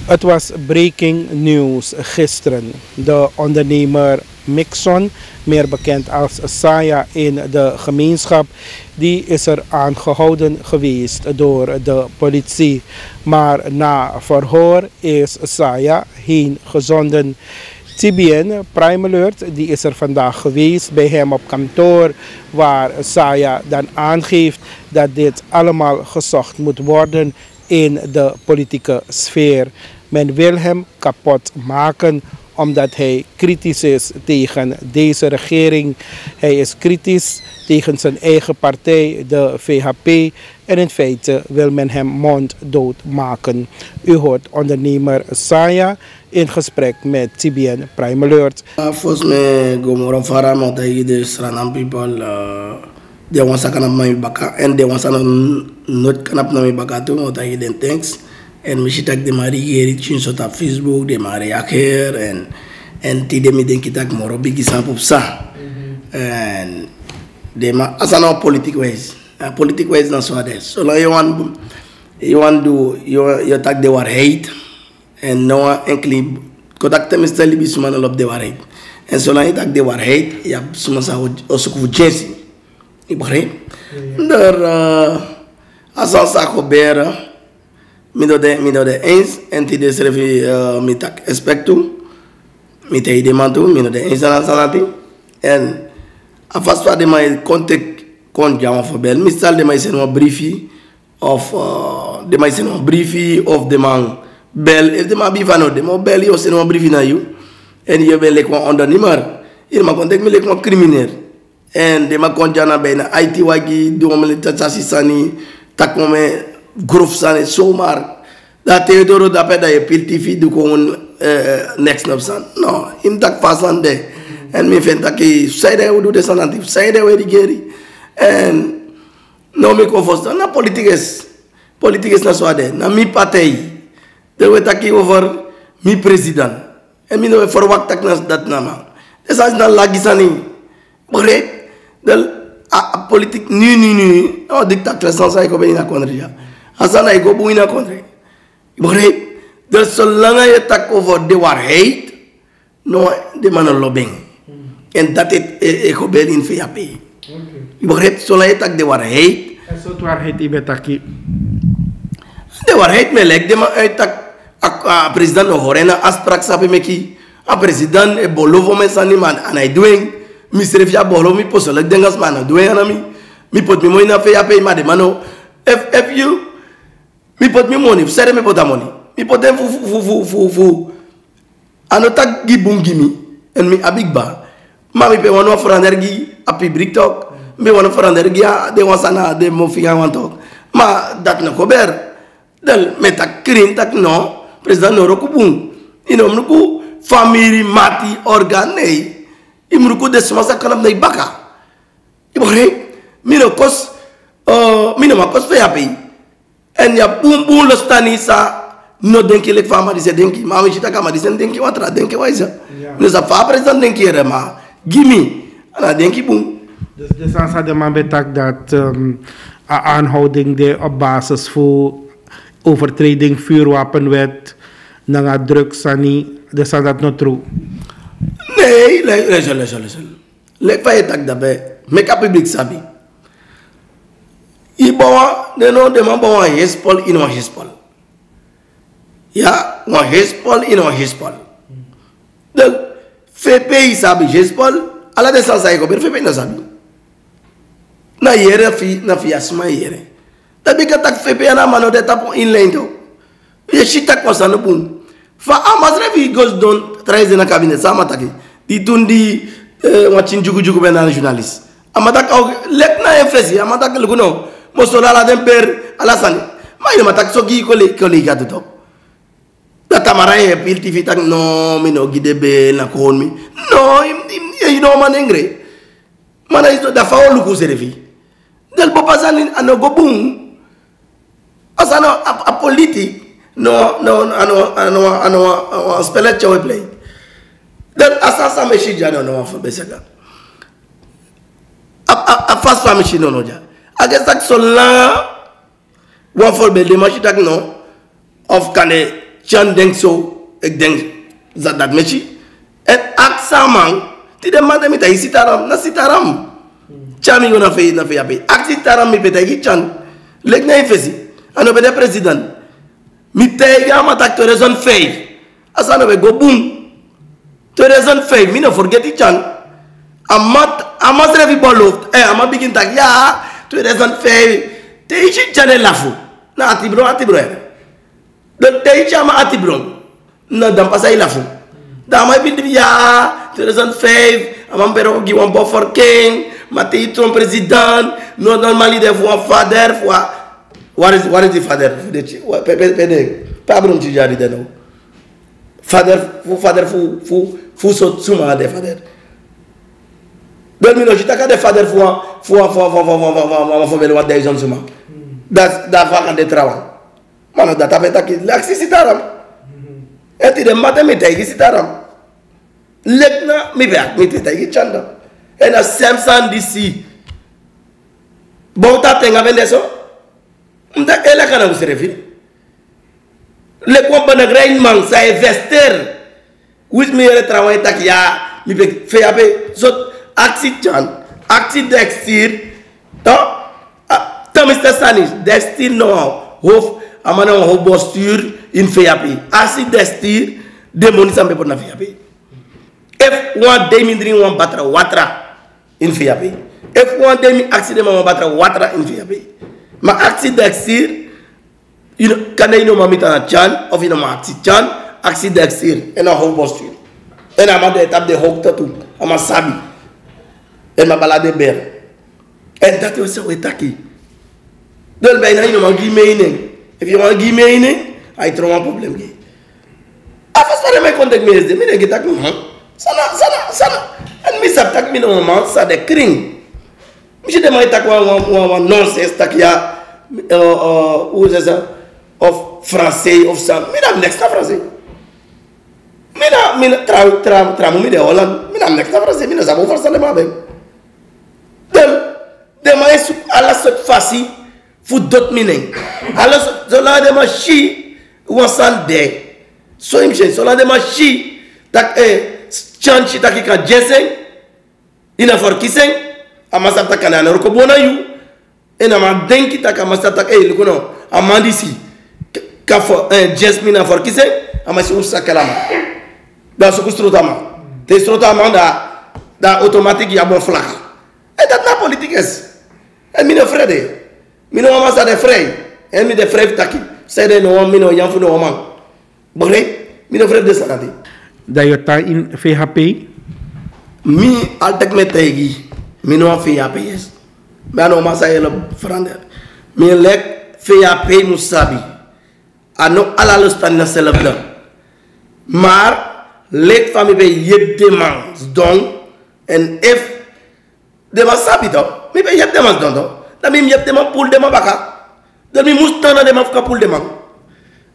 Het was breaking news gisteren. De ondernemer Mixon, meer bekend als Saya in de gemeenschap, die is er aangehouden geweest door de politie. Maar na verhoor is Saya heen gezonden. TBN Prime Alert die is er vandaag geweest bij hem op kantoor, waar Saya dan aangeeft dat dit allemaal gezocht moet worden in de politieke sfeer. Men wil hem kapot maken omdat hij kritisch is tegen deze regering. Hij is kritisch tegen zijn eigen partij, de VHP. En in feite wil men hem monddood maken. U hoort ondernemer Saya in gesprek met TBN Prime Alert. Volgens mij Gomoron Farah moet de Sranam people de wansa kanap na baka en de wansa not kanap na baka tu moet de thanks en mishitak de Marie chin sota Facebook de Marie aker en ti de mi den kitak moro bigi sampup sa en de ma asana politic ways na so ades so la you want do you tak de war hate en no enkli kodak te Mr. Libi sumana lop de war hate en so la tak de war hate ya sumasa osuku jesi ibare der asan sa ko bera mi do de eens en ti de servi mi tak expectu mi te ide mantu mi do de eens na sanati en a faswa de my contact kon jama fo bel mi sal de my sen briefy of de my sen briefy of the man bel if de ma bi vano de mo bel yo sen briefy na you en yo bel ko onder nimmer il ma contact mi le ko criminel en de ma konjana bena IT wagi do mo le tata sani tak mo me grof sane somar da Teodoro da peda e piltifi du ko next nopsan no im tak pasande en mi fenta ki sayde wudu de sananti sayde we geri en no mi ko fosta na politiques na soade na mi patay de we taki over mi president en mi no for wak tak na dat nama esa na lagisani bore del a politique ni o dictateur sans ay ko be ina konria asana ay go bu ina konria bore del solanga ya tak over de war hate no de man lobbying en dat het ko be in VAP bore solanga tak de war hate so to war hate ibetaki de war hate melek de ma tak a president no horena asprak sape meki a president e bolovo mesani man and I doing Mr. Fia bolo mi poso lek dengas man doing anami mi pot mi moina VAP ma de mano if you mi pot mi money sere mi pot money mi pot dem fu anotak gi bungimi en mi abigba ma mi pe wono franergi a public talk mi wono franergi de wasana de mo figa wan talk ma dat na kober del metak krin tak no president no rokubun ino mnuku family mati organe imruku de smasa kanam nei baka ibore mino kos mino makos fe api en ya bum lo stani sa no denki lek fama dise denki mami chita kama dise denki watra denki waisa no sa fa president denki rema gimi ana denki bum de sansa de man betak dat aanhouding de op basis voor overtreding vuurwapenwet na drugs ani de san dat not true nee lek fa etak dabe make up public sabi ibawa de no de man bawa hespol ino hespol ya wa hespol ino hespol del fepe sabi hespol ala de san sai ko ber fepe na sabi na yere fi asma yere tabi ka tak fepe na mano de tapo in lento ye shita ko sanu bum fa amazre vi goes don treize na cabinet sama taki di tundi wachin jugu bena journalist amata ka lek na efesi amata ka lugo mo sola la dem per ala sani ma ina mata so gi ko le gadu to da tamara e pil tv tak no mi no gide be na ko mi no you know man engre mana iso da fa lu ko serefi del bo pasani ano go bum asano a politique no spell chawe play del asasa meshi jana no fa besaka a fast family no ja against that sola one for be de machi tak no of kane Chan denk so, ik denk dat mechi. En aksaman, ti de man mi tai sitaram, na sitaram. Chami go na fe yapi. Ak sitaram mi betai chan. Lek na ifesi. Ano be de president. Mi tai ga matak to reason fei. Asano be go boom. To reason fei, mi no forget it chan. Amat revi boloft. Amat begin tak ya, to reason fei. Te ichi chane lafu. Na atibro. De te ichi ama atibro. Na dampasai lafu. Damai bin ya, 2005, amam pero gi wan buffer king, matei tron president, no normally de voor father, voor what is the father? Pabrum ti jari de no. Father fu so suma de father. Bel mino jitaka de father fu belo wat de zon suma. Dat vakan de trawan. Mano dat apeta ki laksi sitaram. Et de matin mi tay sitaram. Lekna mi back mi tay chanda. En a Samsung DC. Bota tenga vendeso. Nda ela kana userefi. Le kompa na grain man sa investir. Which mi ere travail tak ya mi be fe abe so aksi dextir. Ta Mr. Sanis dextir no hof amana ho posture in FAP. Asi destir de monisa me na FAP. If one day mi drink one batra watra in FAP. If one day mi accident ma batra watra in FAP. Ma accident destir you know kana ino mamita chan of ino ma accident destir en a ho posture. En ama de tap de hok tatu ama sabi. En ma balade ber. En dat was so etaki. Dol bayna ino ma gi meaning. If you want to give me any, I throw a problem. After starting my contact me, they me get tak sana. And me sab tak me no man sa de kring. Me she de mai tak one nonsense tak ya who is of français of some. Me na next français. Me na tra me de Holland. Me na next français. Me na sabo français le mabe. Dem mai su ala sot fasi. Fu dot meaning. Alors, zola de ma chi wasan de. So imchen, zola de ma chi tak chanchi tak ka jesen ina for kisen amasa tak kana ro ko bona yu ina ma denki tak amasa tak lukono amandisi ka for jasmine for kisen amasi usa kalama. Da so kustrotama. Te strotama da automatique ya bon flak. Et dat na politique es. Et mine frede. Mino amasa de frey. Et mi de frey taki. Sede no mino yanfu no man. Bore, mino frey de sanati. Dat je daar in VHP? Mi altek me tegi. Mino a VHP yes. Maar no masa hele verander. Mi lek VHP musabi. Ano ala lustan na selfda. Maar lek fami be yep demands don. En if de masabi do, mi be yep demands don do. Da mi yep demands pour de baka. Da mi mustana de mafka pour de man.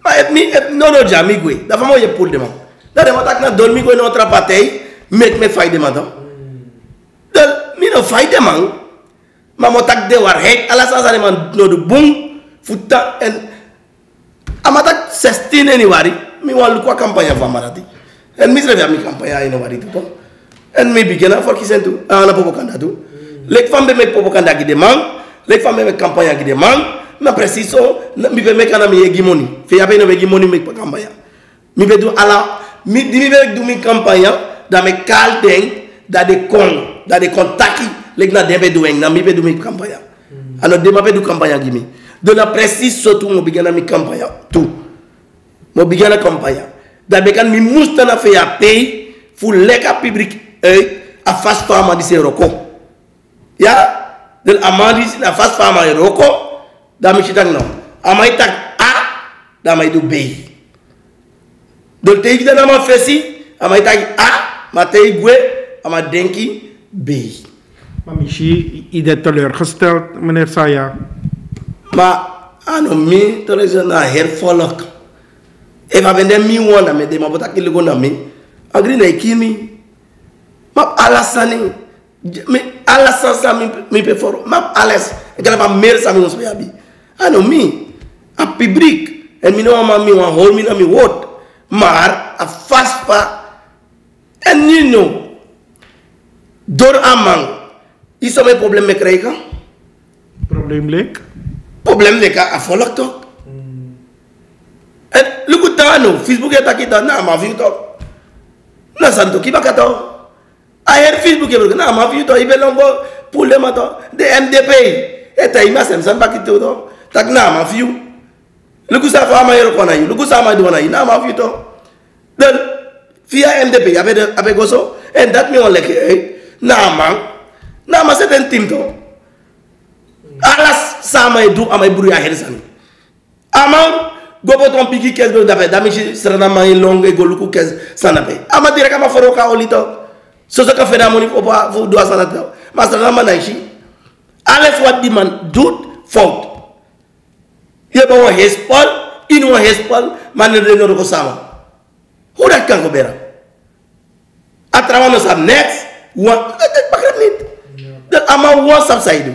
Ma et mi et no jami gwe. Da famo yep pour de man. Da de matak na don mi gwe no otra patei, make me fight de man do. Da mi no fight de man. Ma motak de war head ala sa de man no do boom futa en amatak 16 anyway. Mi wan lukwa kampanya va marati. En mi sreve mi kampanya ino wari to. En mi bigena for kisentu. Ana popo kandatu. Lek fambe me popo kandaki de man. Lek fambe me kampanya ki de man. Ma preciso mi be me kana mi hegemoni. Fe ya be no hegemoni me kampanya. Mi be do ala mi di mi be do mi kampanya da me kalden da de kon da de kontaki lek na de be do en na mi be do mi kampanya. Ano de ma be do kampanya gimi. De la preciso tu mo bigena mi kampanya tu. Mo bigena kampanya. Da be kan mi musta na fe ya pay fu leka public a fast farmer di se roko. Ya del amadi na fast farmer roko da mi chitang no. Amai tak a da mai do bay. Del te gida na ma fesi amai tak a ma te gwe ama denki bay. Maar misschien is het teleurgesteld, meneer Saya. Maar ano mi teleurgesteld na hervolk. If I vende mi wona me de ma bota kile na mi. Agri na ikimi. Ma alasani me alasasa mi pe foro. Ma alas. Ekala ba mer sa mi no so yabi. Ano mi a public En mi no ama mi wan hol mi na mi woord. Maar a fast pa. En nu no. Door amang. Is er mijn probleem mee krijgen? Probleem lek? Probleem lek a volk toch? En look at that no. Facebook ya takita na ma view toch. Na santo ki bakato. I heard Facebook ya na ma view toch. Ibe longo pule ma toch. De MDP. Eta ima sem bakito toch. Tak na ma view. Look sa fa ma yero kona yi. Look sa ma do na yi na ma view toch. Then via MDP abe goso. And that me on like na man. Na ma certain team to. Alas sama edu amay buru ya hersani. Amang go boton piki kes go dape damishi serana mai long e go luku kes sanape. Ama dire kama foro ka olito. So ka fena moni opa fu do sanata. Ma serana manaishi. Alles what the man do fault. Ye ba wa hespal, inu wa hespal, man de no ko sama. Who that can go better? Atrawano sab next one that ama one subside.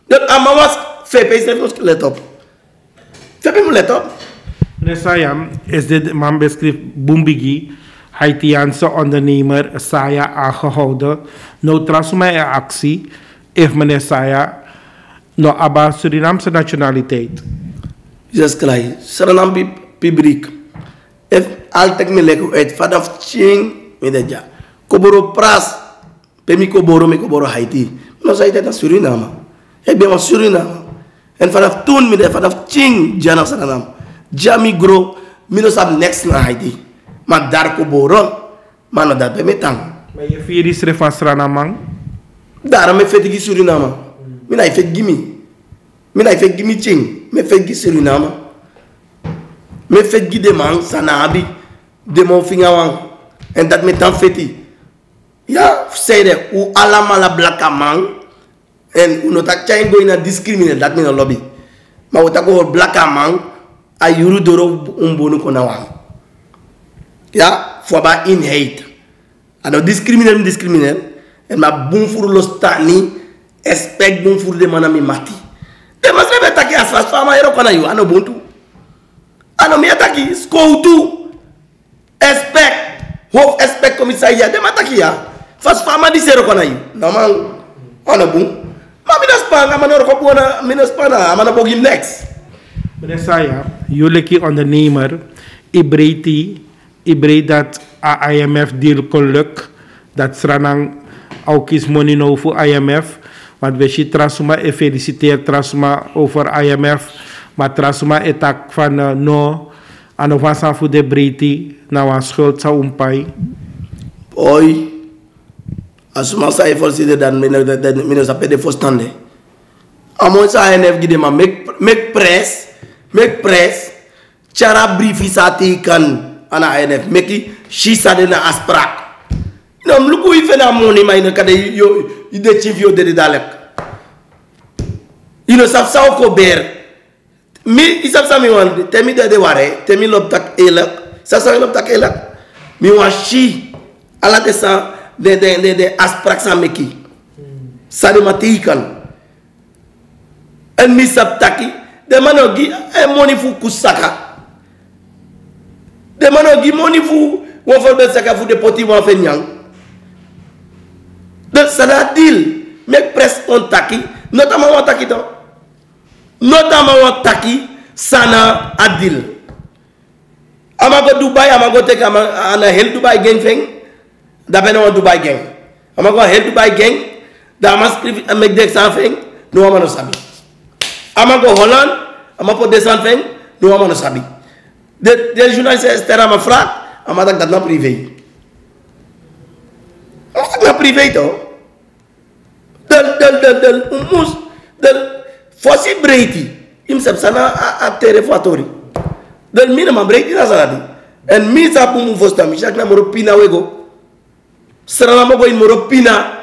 That ama was fair pace let up. Fair people let up. Saya is dit man beschrijft Boembigi, Haitiaanse ondernemer Saya aangehouden. Nou trasuma e actie, if meneer Saya no aba Surinaamse nationaliteit. Jesus Christ, Suriname publiek. If altek me leko uit vanaf ching me de ja. Koboro pras, pe mi koboro Haiti. No sa ite na Suriname. Ik ben van Suriname. En vanaf toen me de vanaf ching jana Suriname. Jami gro, me no sab next na Haiti. Maar daar koboro, maar no dat pe me tang. Maar je vier is er van Suriname? Daar me fet gi Suriname. Me na fet gimi. Me na fet gimi ching. Me fet gi Suriname. Me fet gi de man sanabi. De mon fingawang. En dat me tan feti. Ja, say de u alamala blaka man. En uno tak chain go ina discriminate dat me no lobby. Ma u tako blaka man a yuru doro umbonu kona wang. Ja, for ba in hate. Ano discriminate. En ma boom furu los tani expect boom furu de manami mati. De mas rebe taki asfas fama ero kona yu ano buntu. Ano mi ataki skoutu expect hope expect komisaria de mataki ya. Fas fama di zero kona yu. Naman ano boom. Ma minas pa nga manor ko buona minas pa na amana bogim next. Meneer Saya, jullie ondernemer ibrei dat a IMF deal kon luk dat Sranang ook is money no voor IMF, want we zien Trasuma e feliciteer Trasuma over IMF, maar Trasuma e tak van no ano van voor de breedte na wan schuld sa umpai. Oi, asuma sa e forcide dan mino sa pede fostande. Amon sa IMF gide ma make press, cara briefi sa kan ana IMF meki shisa de na asprak. Non luku ife na moni ma ina kada yo ide chief yo de dalek. Ino sap sa ko ber. Mi isap sa mi wan temi de ware, temi lob tak elak. Sa lob tak elak. Mi wan shi ala de sa de asprak sa meki. Sa de matikan. En mi sap taki de manogi e moni fu kusaka. De manogi moni fu won fo be saka fu de poti wan fe nyang. Donc ça la deal make press on taki notamment on taki to notamment on taki sana adil amago Dubai amago tek ana hel Dubai gang feng da beno Dubai gang amago hel Dubai gang da mascript make dek sa feng no amano sabi amago Holland amapo descend feng no amano sabi de journaliste terra ma fra amata dat na privé na privé to del umus del fosi breiti im sana a telefatori del minimum breiti na saladi en mi sa pum fosta mi chak na moro pina wego sara mo go in moro pina